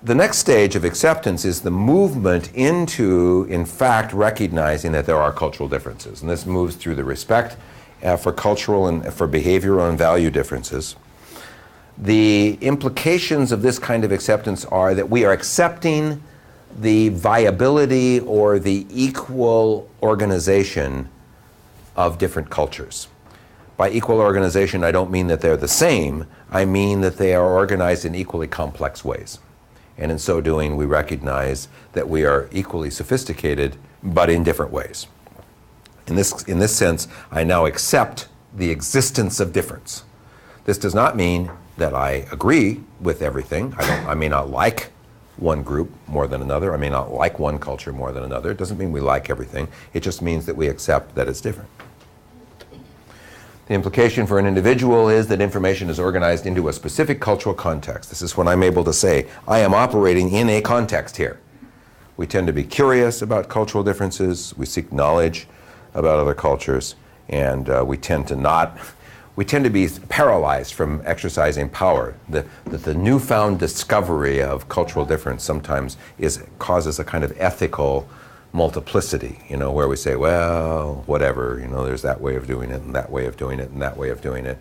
The next stage of acceptance is the movement into, in fact, recognizing that there are cultural differences. And this moves through the respect for cultural and for behavioral and value differences. The implications of this kind of acceptance are that we are accepting the viability or the equal organization of different cultures. By equal organization, I don't mean that they're the same. I mean that they are organized in equally complex ways. And in so doing, we recognize that we are equally sophisticated, but in different ways. In this sense, I now accept the existence of difference. This does not mean that I agree with everything. I may not like one group more than another. I may not like one culture more than another. It doesn't mean we like everything. It just means that we accept that it's different. The implication for an individual is that information is organized into a specific cultural context. This is when I'm able to say, I am operating in a context here. We tend to be curious about cultural differences. We seek knowledge about other cultures. And we tend to be paralyzed from exercising power. The newfound discovery of cultural difference sometimes causes a kind of ethical multiplicity, where we say, well, whatever, there's that way of doing it, and that way of doing it, and that way of doing it.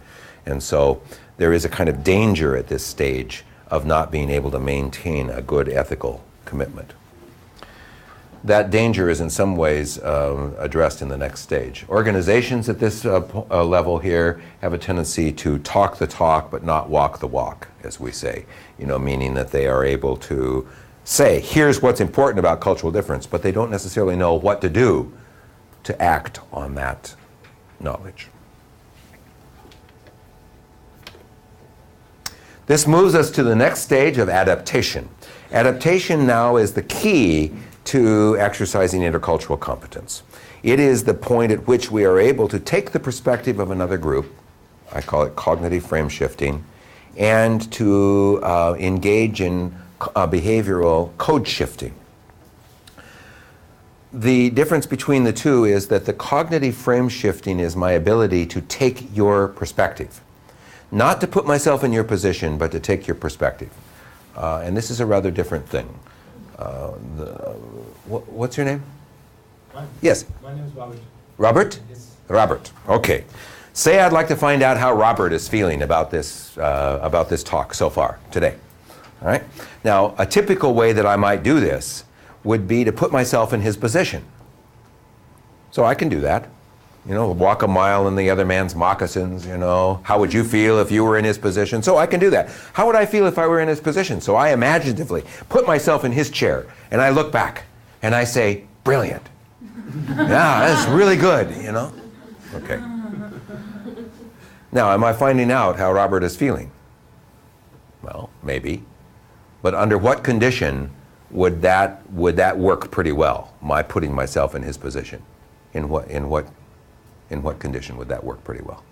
And so there is a kind of danger at this stage of not being able to maintain a good ethical commitment. That danger is in some ways addressed in the next stage. Organizations at this level here have a tendency to talk the talk but not walk the walk, as we say, meaning that they are able to say, here's what's important about cultural difference, but they don't necessarily know what to do to act on that knowledge. This moves us to the next stage of adaptation. Adaptation now is the key to exercising intercultural competence. It is the point at which we are able to take the perspective of another group, I call it cognitive frame shifting, and to engage in behavioral code shifting. The difference between the two is that the cognitive frame shifting is my ability to take your perspective. Not to put myself in your position, but to take your perspective. And this is a rather different thing. What's your name? Yes. My name is Robert. Robert? Yes. Robert. Okay. Say I'd like to find out how Robert is feeling about this talk so far today. All right? Now, a typical way that I might do this would be to put myself in his position. So I can do that. Walk a mile in the other man's moccasins, How would you feel if you were in his position? So I can do that. How would I feel if I were in his position? So I imaginatively put myself in his chair, and I look back, and I say, brilliant. Yeah, that's really good, Okay. Now, am I finding out how Robert is feeling? Well, maybe. But under what condition would that work pretty well? My putting myself in his position. In what condition would that work pretty well?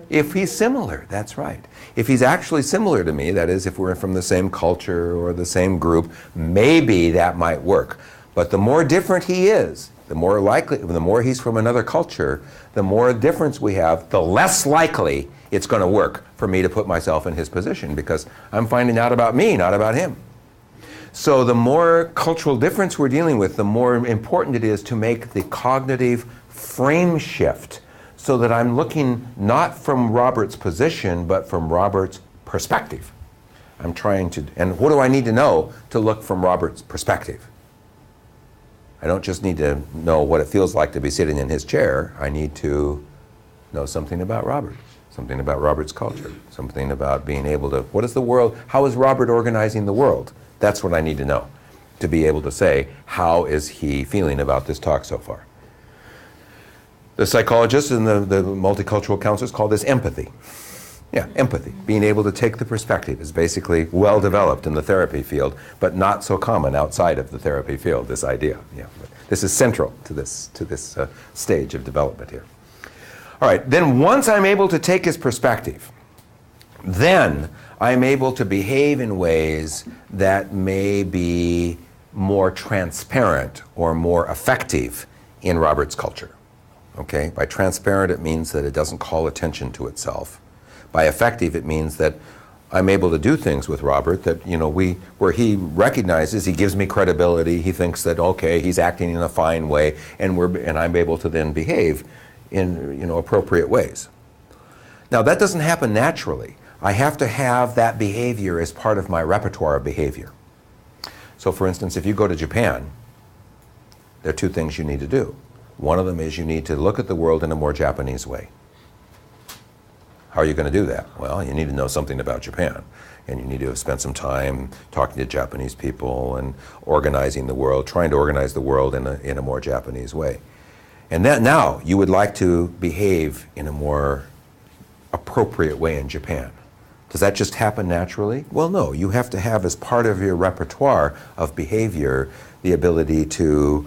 If he's similar, that's right. If he's actually similar to me, that is, if we're from the same culture or the same group, maybe that might work. But the more different he is, the more he's from another culture, the more difference we have, the less likely it's going to work for me to put myself in his position, because I'm finding out about me, not about him. So the more cultural difference we're dealing with, the more important it is to make the cognitive frame shift so that I'm looking not from Robert's position, but from Robert's perspective. I'm trying to, and what do I need to know to look from Robert's perspective? I don't just need to know what it feels like to be sitting in his chair. I need to know something about Robert, something about Robert's culture, something about being able to, what is the world, how is Robert organizing the world? That's what I need to know to be able to say, how is he feeling about this talk so far? The psychologists and the multicultural counselors call this empathy. Yeah, empathy. Being able to take the perspective is basically well developed in the therapy field, but not so common outside of the therapy field, this idea. Yeah, but this is central to this stage of development here. All right, then once I'm able to take his perspective, then I'm able to behave in ways that may be more transparent or more effective in Robert's culture. Okay? By transparent, it means that it doesn't call attention to itself. By effective, it means that I'm able to do things with Robert that, where he recognizes, he gives me credibility, he thinks that, okay, he's acting in a fine way, and I'm able to then behave in, appropriate ways. Now, that doesn't happen naturally. I have to have that behavior as part of my repertoire of behavior. So, for instance, if you go to Japan, there are two things you need to do. One of them is you need to look at the world in a more Japanese way. How are you going to do that? Well, you need to know something about Japan. And you need to have spent some time talking to Japanese people and organizing the world, trying to organize the world in a more Japanese way. And that now you would like to behave in a more appropriate way in Japan. Does that just happen naturally? Well, no. You have to have as part of your repertoire of behavior the ability to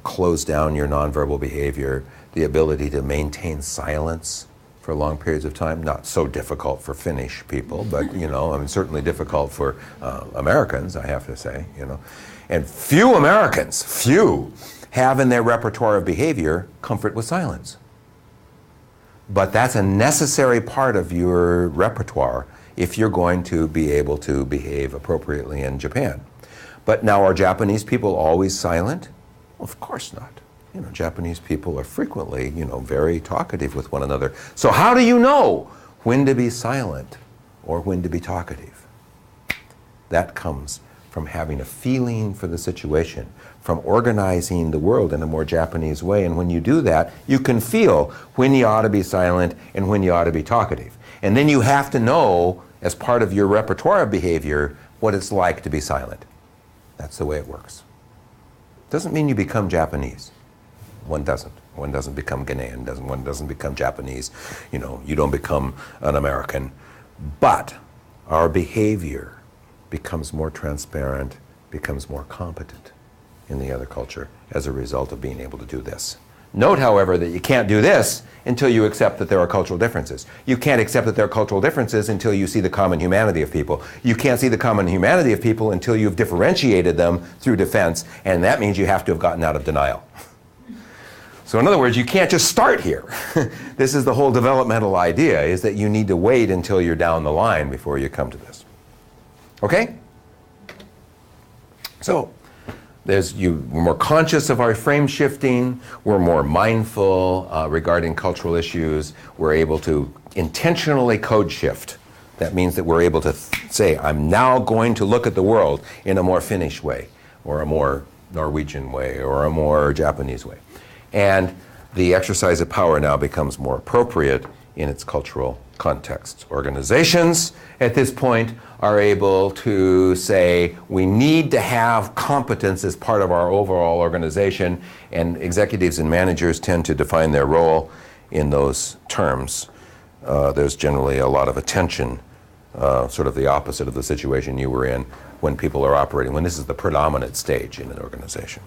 close down your nonverbal behavior, the ability to maintain silence for long periods of time. Not so difficult for Finnish people, but certainly difficult for Americans, I have to say. And few Americans have in their repertoire of behavior comfort with silence. But that's a necessary part of your repertoire if you're going to be able to behave appropriately in Japan. But now, are Japanese people always silent? Well, of course not. Japanese people are frequently, very talkative with one another. So how do you know when to be silent or when to be talkative? That comes from having a feeling for the situation, from organizing the world in a more Japanese way. And when you do that, you can feel when you ought to be silent and when you ought to be talkative. And then you have to know, as part of your repertoire of behavior, what it's like to be silent. That's the way it works. Doesn't mean you become Japanese. One doesn't. One doesn't become Ghanaian. One doesn't become Japanese. You don't become an American. But our behavior becomes more transparent, becomes more competent in the other culture as a result of being able to do this. Note, however, that you can't do this until you accept that there are cultural differences. You can't accept that there are cultural differences until you see the common humanity of people. You can't see the common humanity of people until you've differentiated them through defense, and that means you have to have gotten out of denial. So in other words, you can't just start here. This is the whole developmental idea, is that you need to wait until you're down the line before you come to this. Okay? So, we're more conscious of our frame shifting, we're more mindful regarding cultural issues, we're able to intentionally code shift. That means that we're able to say, I'm now going to look at the world in a more Finnish way, or a more Norwegian way, or a more Japanese way. And the exercise of power now becomes more appropriate in its cultural context. Organizations at this point are able to say, we need to have competence as part of our overall organization, and executives and managers tend to define their role in those terms. There's generally a lot of attention, sort of the opposite of the situation you were in when people are operating, when this is the predominant stage in an organization.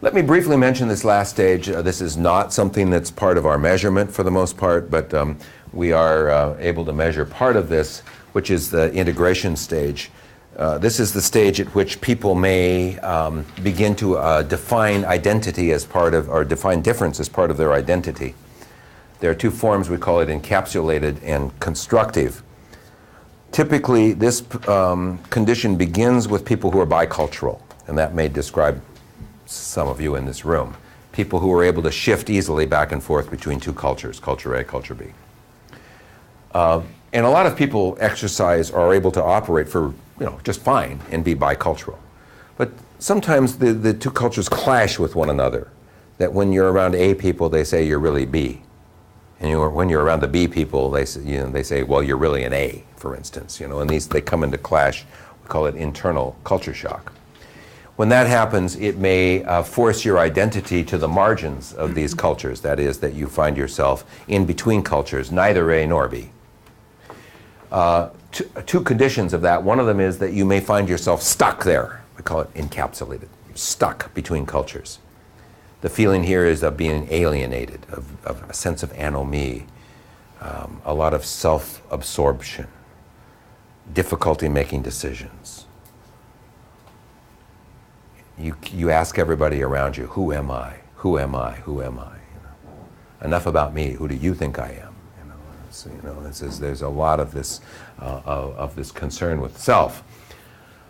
Let me briefly mention this last stage. This is not something that's part of our measurement for the most part, but we are able to measure part of this, which is the integration stage. This is the stage at which people may begin to define identity as part of, or define difference as part of their identity. There are two forms, we call it encapsulated and constructive. Typically, this condition begins with people who are bicultural, and that may describe some of you in this room. People who are able to shift easily back and forth between two cultures, culture A, culture B. And a lot of people exercise or are able to operate for, just fine and be bicultural. But sometimes the two cultures clash with one another. That when you're around A people, they say you're really B. And when you're around the B people, they say, well, you're really an A, for instance. And they come into clash. We call it internal culture shock. When that happens, it may force your identity to the margins of these cultures. That is, that you find yourself in between cultures, neither A nor B. Two conditions of that. One of them is that you may find yourself stuck there. We call it encapsulated. You're stuck between cultures. The feeling here is of being alienated, of a sense of anomie, a lot of self-absorption, difficulty making decisions. You ask everybody around you, who am I? Who am I? Who am I? Enough about me. Who do you think I am? So, there's a lot of this concern with self.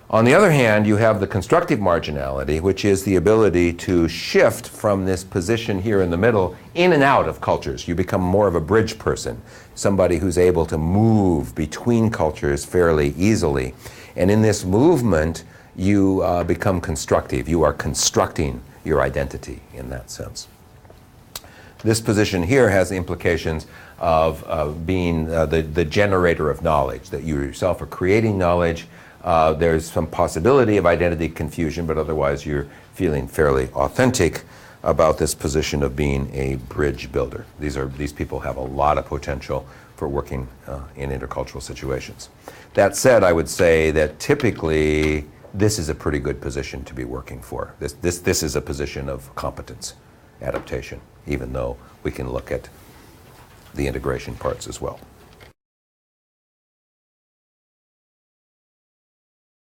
On the other hand, you have the constructive marginality, which is the ability to shift from this position here in the middle in and out of cultures. You become more of a bridge person, somebody who's able to move between cultures fairly easily. And in this movement, you become constructive. You are constructing your identity in that sense. This position here has the implications of being the generator of knowledge, that you yourself are creating knowledge. There's some possibility of identity confusion, but otherwise you're feeling fairly authentic about this position of being a bridge builder. These people have a lot of potential for working in intercultural situations. That said, I would say that typically this is a pretty good position to be working for. This is a position of competence, adaptation, even though we can look at the integration parts as well.